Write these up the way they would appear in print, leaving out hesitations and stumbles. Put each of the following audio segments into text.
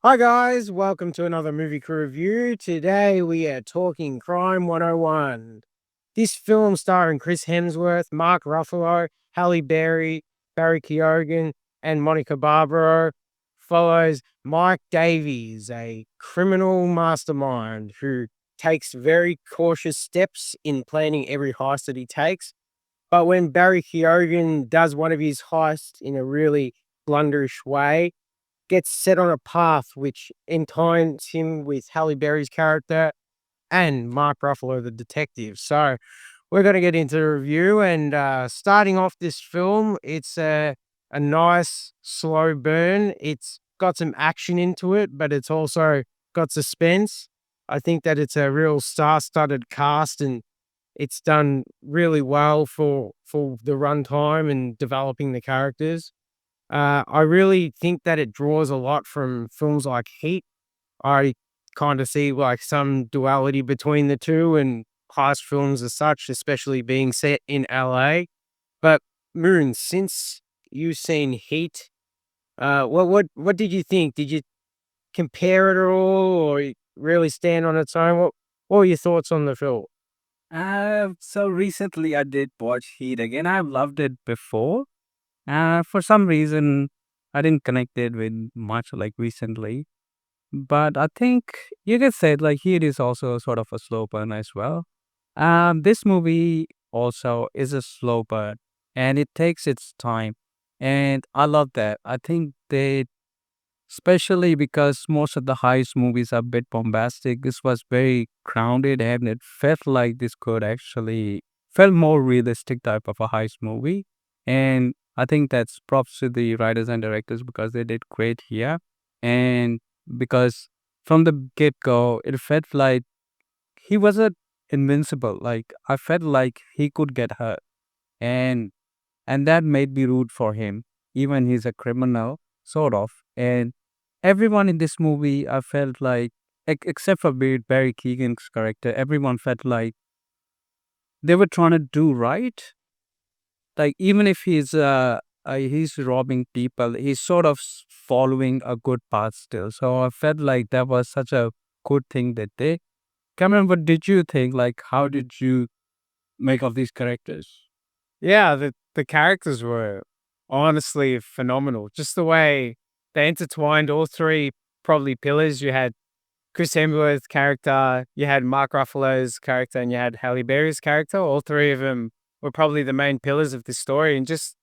Hi guys, welcome to another movie crew review. Today we are talking Crime 101. This film starring Chris Hemsworth, Mark Ruffalo, Halle Berry, Barry Keoghan, and Monica Barbaro follows Mike Davies, a criminal mastermind who takes very cautious steps in planning every heist that he takes. But when Barry Keoghan does one of his heists in a really blunderish way, gets set on a path which entwines him with Halle Berry's character and Mark Ruffalo, the detective. So we're going to get into the review and starting off this film, it's a nice slow burn. It's got some action into it, but it's also got suspense. I think that it's a real star-studded cast and it's done really well for the runtime and developing the characters. I really think that it draws a lot from films like Heat. I kind of see like some duality between the two and heist films as such, especially being set in LA. But Moon, since you've seen Heat, what did you think? Did you compare it at all, or really stand on its own? What were your thoughts on the film? So recently I did watch Heat again. I've loved it before. For some reason, I didn't connect it with much like recently. But I think you could say like Heat is also sort of a slow burn as well. This movie also is a slow burn and it takes its time. And I love that. I think they, especially because most of the heist movies are a bit bombastic, this was very grounded and it felt like this could actually felt more realistic type of a heist movie. And I think that's props to the writers and directors because they did great here. And because from the get-go, it felt like he wasn't invincible. Like I felt like he could get hurt. And and that made me root for him. Even he's a criminal, sort of. And everyone in this movie, I felt like, except for Barry Keegan's character, everyone felt like they were trying to do right. Like even if he's robbing people, he's sort of following a good path still. So I felt like that was such a good thing that they. Cameron, what did you think? Like, how did you make of these characters? Yeah, the characters were honestly phenomenal. Just the way they intertwined all three probably pillars. You had Chris Hemsworth's character, you had Mark Ruffalo's character, and you had Halle Berry's character. All three of them were probably the main pillars of the story, and just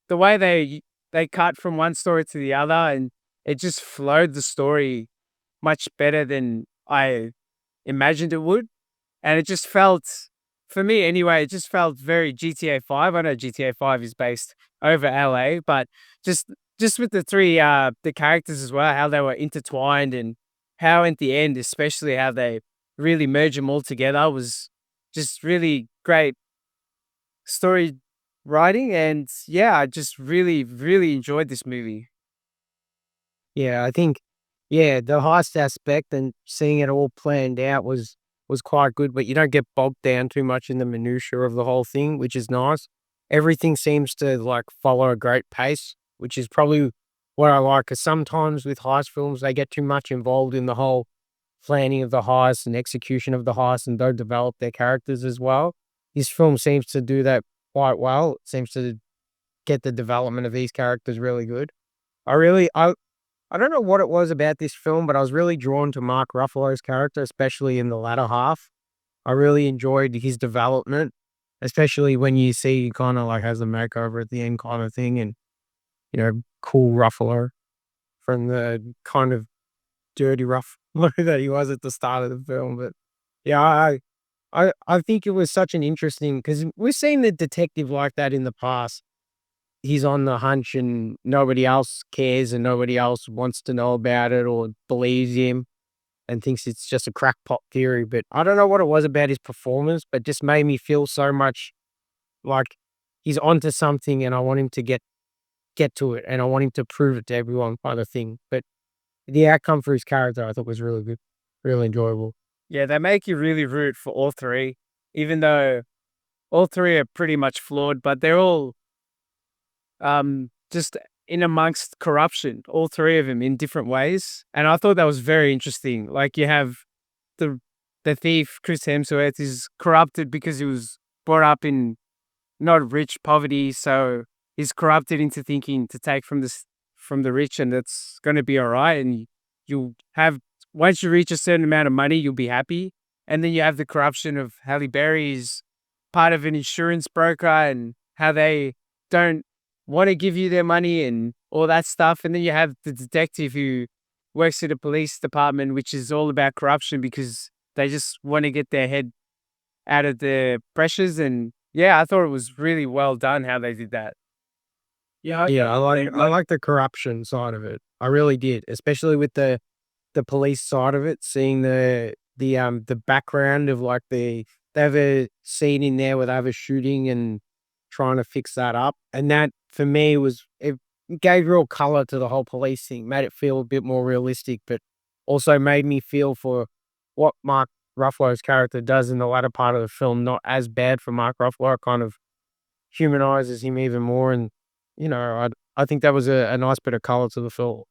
the way they cut from one story to the other, and it just flowed the story much better than I imagined it would. And it just felt, for me anyway, it just felt very GTA 5. I know GTA 5 is based over LA, but just just with the three the characters as well, how they were intertwined and how at the end, especially how they really merge them all together was just really great story writing. And yeah, I just really enjoyed this movie. Yeah, I think yeah, the heist aspect and seeing it all planned out was quite good, but you don't get bogged down too much in the minutiae of the whole thing, which is nice. Everything seems to like follow a great pace, which is probably what I like. Because sometimes with heist films, they get too much involved in the whole planning of the heist and execution of the heist and don't develop their characters as well. This film seems to do that quite well. It seems to get the development of these characters really good. I really I don't know what it was about this film, but I was really drawn to Mark Ruffalo's character, especially in the latter half. I really enjoyed his development, especially when you see he kind of like has a makeover at the end kind of thing and, cool Ruffalo from the kind of dirty Ruffalo that he was at the start of the film. But yeah, I think it was such an interesting because we've seen the detective like that in the past. He's on the hunch and nobody else cares and nobody else wants to know about it or believes him and thinks it's just a crackpot theory. But I don't know what it was about his performance, but just made me feel so much like he's onto something and I want him to get to it and I want him to prove it to everyone kind of thing. But the outcome for his character I thought was really good, really enjoyable. Yeah, they make you really root for all three, even though all three are pretty much flawed, but they're all just in amongst corruption, all three of them in different ways. And I thought that was very interesting. Like you have the the thief, Chris Hemsworth, is corrupted because he was brought up in not rich poverty, so he's corrupted into thinking to take from the rich, and that's going to be all right. And you'll have once you reach a certain amount of money, you'll be happy. And then you have the corruption of Halle Berry's part of an insurance broker and how they don't want to give you their money and all that stuff. And then you have the detective who works at a police department, which is all about corruption because they just want to get their head out of the pressures. And yeah, I thought it was really well done how they did that. Yeah, I like the corruption side of it. I really did, especially with the police side of it, seeing the background of like they have a scene in there where they have a shooting and trying to fix that up. And that for me was it gave real color to the whole police thing, made it feel a bit more realistic, but also made me feel for what Mark Ruffalo's character does in the latter part of the film, not as bad for Mark Ruffalo. It kind of humanizes him even more. And, I think that was a nice bit of color to the film.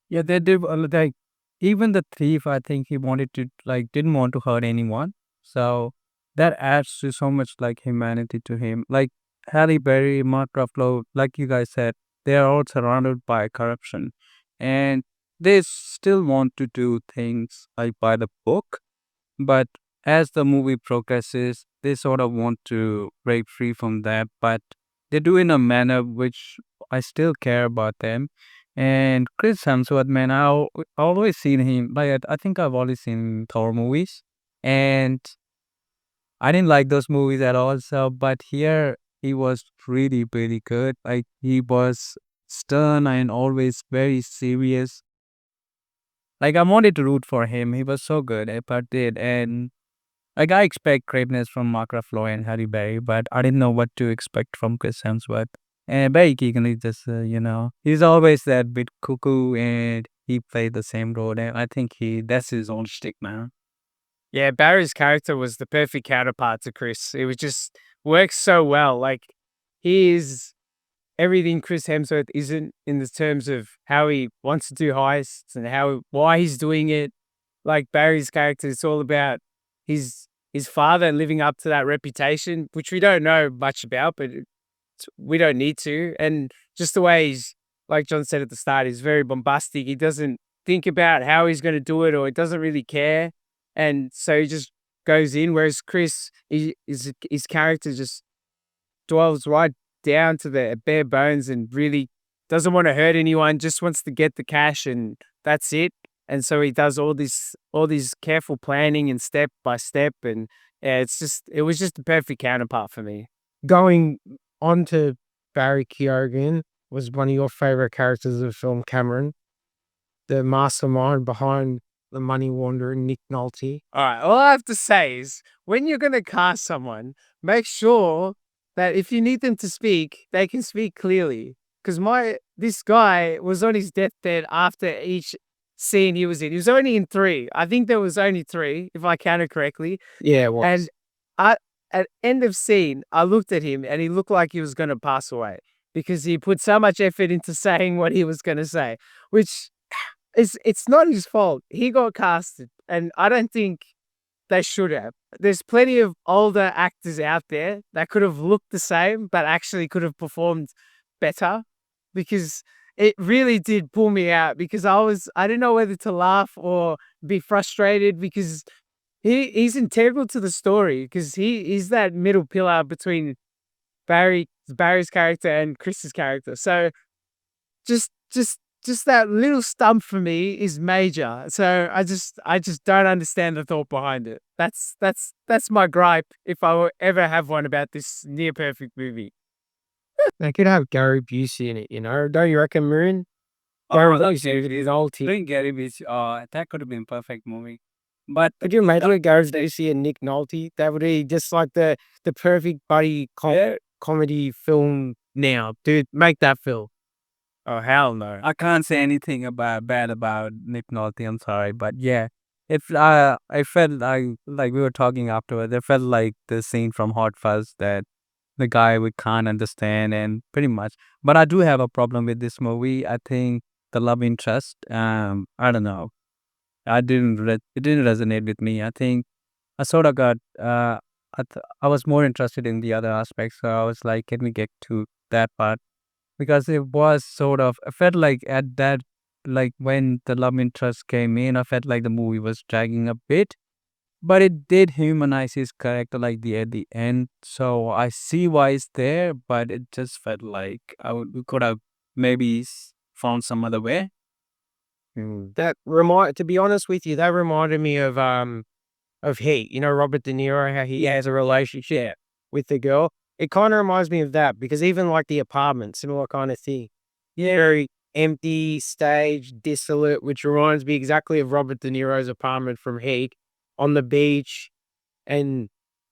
Yeah, they did like even the thief. I think he wanted to like didn't want to hurt anyone, so that adds to so much like humanity to him. Like Halle Berry, Mark Ruffalo, like you guys said, they are all surrounded by corruption, and they still want to do things like by the book. But as the movie progresses, they sort of want to break free from that, but they do in a manner which I still care about them. And Chris Hemsworth, man, always seen him. Like I think I've always seen Thor movies, and I didn't like those movies at all. So, but here he was really, really good. Like he was stern and always very serious. Like I wanted to root for him. He was so good at what did, and like I expect greatness from Mark Ruffalo and Harry Berry, but I didn't know what to expect from Chris Hemsworth. And Barry Keegan is just, he's always that bit cuckoo, and he played the same role. And I think that's his own shtick, man. Yeah, Barry's character was the perfect counterpart to Chris. It was just works so well. Like he is everything Chris Hemsworth isn't in the terms of how he wants to do heists and why he's doing it. Like Barry's character, it's all about his father living up to that reputation, which we don't know much about, but we don't need to. And just the way he's, like John said at the start, he's very bombastic. He doesn't think about how he's going to do it, or he doesn't really care. And so he just goes in. Whereas Chris, his character just dwells right down to the bare bones and really doesn't want to hurt anyone, just wants to get the cash and that's it. And so he does all these careful planning and step by step. And yeah, it was just the perfect counterpart for me. Going on to Barry Keoghan, was one of your favorite characters of the film, Cameron, the mastermind behind the money laundering, Nick Nolte. All right. All I have to say is when you're going to cast someone, make sure that if you need them to speak, they can speak clearly. Because this guy was on his deathbed after each scene he was in. He was only in 3. I think there was only 3, if I counted correctly. Yeah, it was. And at end of scene, I looked at him and he looked like he was going to pass away because he put so much effort into saying what he was going to say, which it's not his fault. He got casted, and I don't think they should have. There's plenty of older actors out there that could have looked the same, but actually could have performed better, because it really did pull me out because I didn't know whether to laugh or be frustrated because he's integral to the story because he's that middle pillar between Barry's character and Chris's character. So just that little stump for me is major. So I just don't understand the thought behind it. That's my gripe if I will ever have one about this near perfect movie. They could have Gary Busey in it, don't you reckon, Maroon? Gary Busey is old team. Doing Gary Beach, that could have been perfect movie. But Could you imagine Gary Busey and Nick Nolte? That would be just like the perfect buddy comedy film now. Dude, make that film. Oh, hell no. I can't say anything bad about Nick Nolte. I'm sorry, but yeah, if I felt like we were talking afterwards, I felt like the scene from Hot Fuzz that the guy we can't understand and pretty much. But I do have a problem with this movie. I think the love interest, I don't know. It didn't resonate with me. I think I sort of got, I was more interested in the other aspects. So I was like, can we get to that part? Because it was sort of, I felt like at that, like when the love interest came in, I felt like the movie was dragging a bit, but it did humanize his character like at the end. So I see why it's there, but it just felt like we could have maybe found some other way. To be honest with you, that reminded me of Heat. You know, Robert De Niro, how he has a relationship with the girl. It kind of reminds me of that because even like the apartment, similar kind of thing. Yeah, very empty, stage, desolate, which reminds me exactly of Robert De Niro's apartment from Heat on the beach. And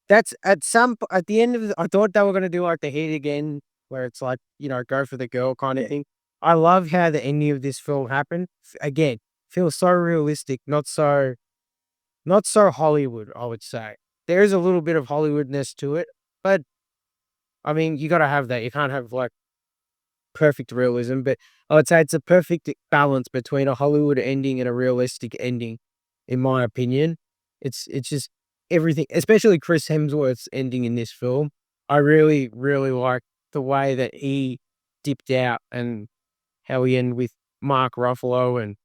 that's at the end of I thought they were gonna do like the Heat again, where it's like, go for the girl kind of thing. I love how the ending of this film happened. Again, feels so realistic, not so Hollywood, I would say. There is a little bit of Hollywoodness to it, but I mean, you gotta have that. You can't have like perfect realism, but I would say it's a perfect balance between a Hollywood ending and a realistic ending, in my opinion. It's just everything, especially Chris Hemsworth's ending in this film. I really, really like the way that he dipped out and how he ended with Mark Ruffalo and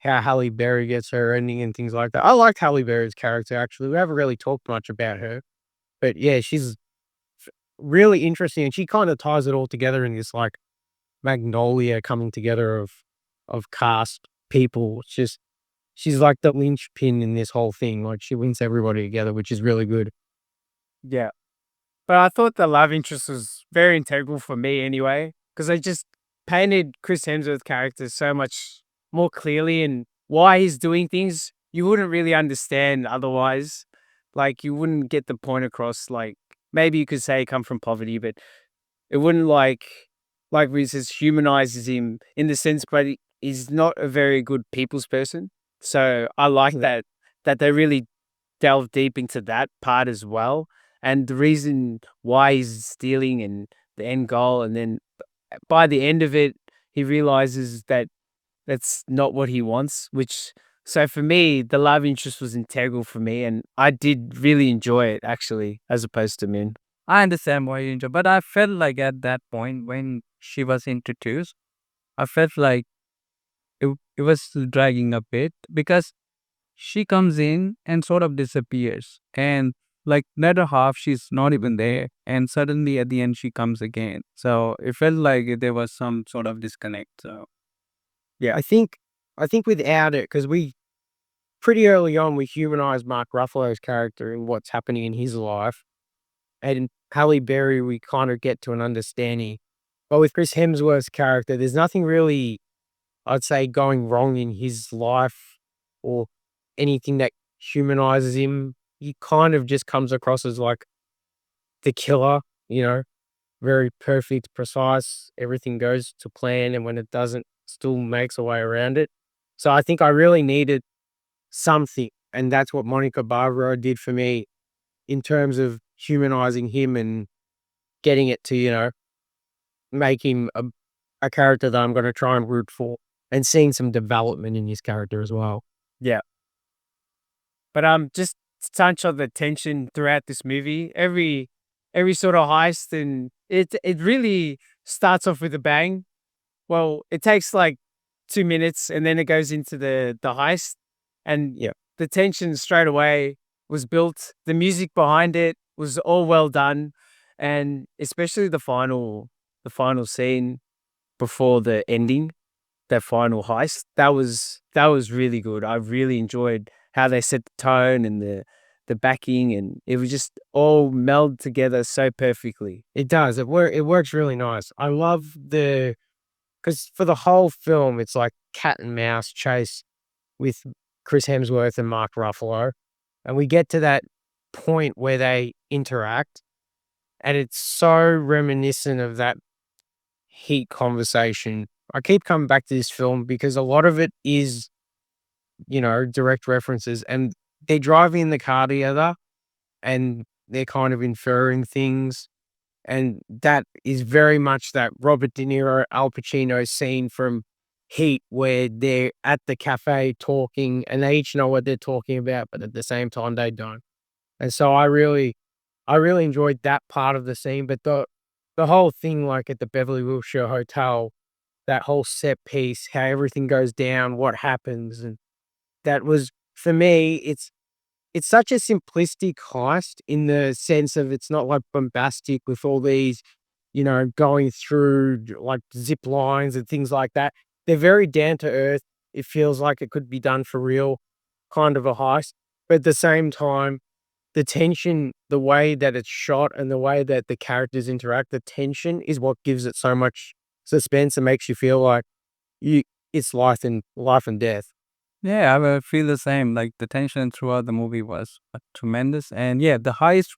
how Halle Berry gets her ending and things like that. I liked Halle Berry's character actually. We haven't really talked much about her, but yeah, she's really interesting and she kind of ties it all together in this like magnolia coming together of cast people. It's just she's like the linchpin in this whole thing. Like she links everybody together, which is really good. Yeah. But I thought the love interest was very integral for me anyway, because they just painted Chris Hemsworth's character so much more clearly and why he's doing things you wouldn't really understand otherwise. Like you wouldn't get the point across. Like maybe you could say he come from poverty, but it wouldn't like we says humanizes him in the sense, but he's not a very good people's person. So I like that they really delve deep into that part as well, and the reason why he's stealing and the end goal, and then by the end of it, he realizes that that's not what he wants. Which so for me, the love interest was integral for me, and I did really enjoy it actually, as opposed to Min. I understand why you enjoy, but I felt like at that point when she was introduced, I felt like it was dragging a bit because she comes in and sort of disappears. And like later half, she's not even there. And suddenly at the end, she comes again. So it felt like there was some sort of disconnect. So Yeah, I think without it, because we pretty early on we humanized Mark Ruffalo's character and what's happening in his life. And Halle Berry, we kind of get to an understanding. But with Chris Hemsworth's character, there's nothing really, I'd say, going wrong in his life or anything that humanizes him. He kind of just comes across as like the killer, very perfect, precise. Everything goes to plan. And when it doesn't, still makes a way around it. So I think I really needed something. And that's what Monica Barbaro did for me in terms of humanizing him and getting it to, make him a character that I'm going to try and root for and seeing some development in his character as well. yeah. But just to touch on the tension throughout this movie, every sort of heist, and it really starts off with a bang. Well, it takes like 2 minutes, and then it goes into the heist, and Yeah. the tension straight away was built. The music behind it was all well done, and especially the final scene before the ending, that final heist, that was really good. I really enjoyed how they set the tone and the backing, and it was just all meld together so perfectly. It does. It works really nice. I love because for the whole film, it's like cat and mouse chase with Chris Hemsworth and Mark Ruffalo. And we get to that point where they interact, and it's so reminiscent of that Heat conversation. I keep coming back to this film because a lot of it is, direct references, and they're driving in the car together and they're kind of inferring things. And that is very much that Robert De Niro, Al Pacino scene from Heat, where they're at the cafe talking and they each know what they're talking about, but at the same time they don't. And so I really enjoyed that part of the scene, but the whole thing, like at the Beverly Wilshire Hotel, that whole set piece, how everything goes down, what happens, and that was for me, it's such a simplistic heist in the sense of it's not like bombastic with all these, going through like zip lines and things like that. They're very down to earth. It feels like it could be done for real, kind of a heist. But at the same time, the tension, the way that it's shot and the way that the characters interact, the tension is what gives it so much suspense and makes you feel like you it's life and death. Yeah, I would feel the same. Like the tension throughout the movie was tremendous, and yeah, the heist,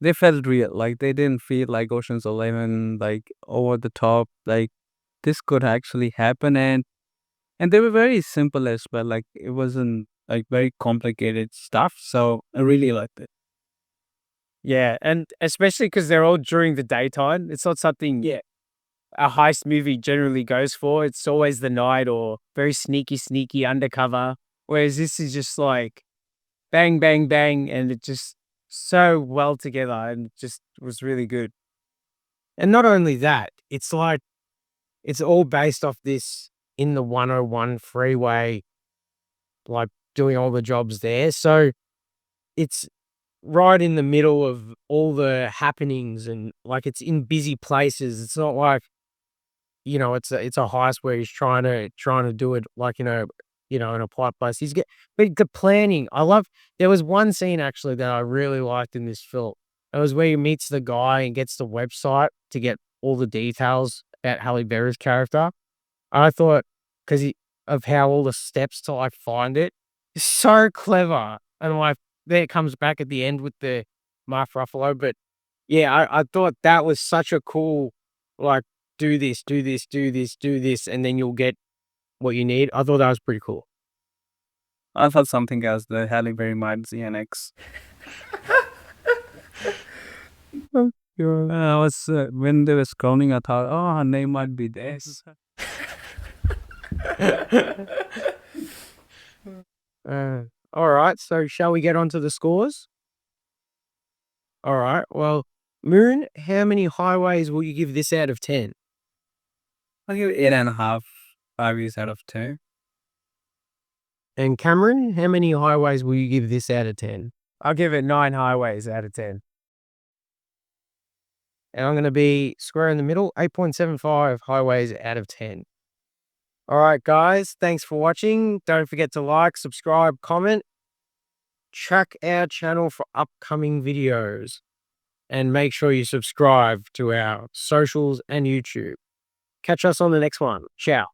they felt real. Like they didn't feel like Ocean's 11, like over the top. Like this could actually happen, and they were very simple as well. Like it wasn't like very complicated stuff. So I really liked it. Yeah, and especially because 'cause they're all during the daytime, it's not something a heist movie generally goes for. It's always the night or very sneaky undercover, whereas this is just like bang, bang, bang, and it just so well together and just was really good. And not only that, it's like it's all based off this in the 101 freeway, like doing all the jobs there. So it's right in the middle of all the happenings and like it's in busy places. It's not like, it's a heist where he's trying to do it like in a quiet place. But the planning, there was one scene actually that I really liked in this film. It was where he meets the guy and gets the website to get all the details about Halle Berry's character. I thought, because of how all the steps to like find it, it's so clever. And like, there it comes back at the end with the Mark Ruffalo. But yeah, I thought that was such a cool, like, do this, do this, do this, do this, and then you'll get what you need. I thought that was pretty cool. I thought something else. The Halle Berry might ZNX. I was when they were scrolling, I thought, oh, her name might be this. All right, so shall we get on to the scores? All right, well, Moon, how many highways will you give this out of 10? I'll give it 8.5, 5 out of 10. And Cameron, how many highways will you give this out of 10? I'll give it 9 highways out of 10. And I'm going to be square in the middle, 8.75 highways out of 10. All right, guys, thanks for watching. Don't forget to like, subscribe, comment. Check our channel for upcoming videos. And make sure you subscribe to our socials and YouTube. Catch us on the next one. Ciao.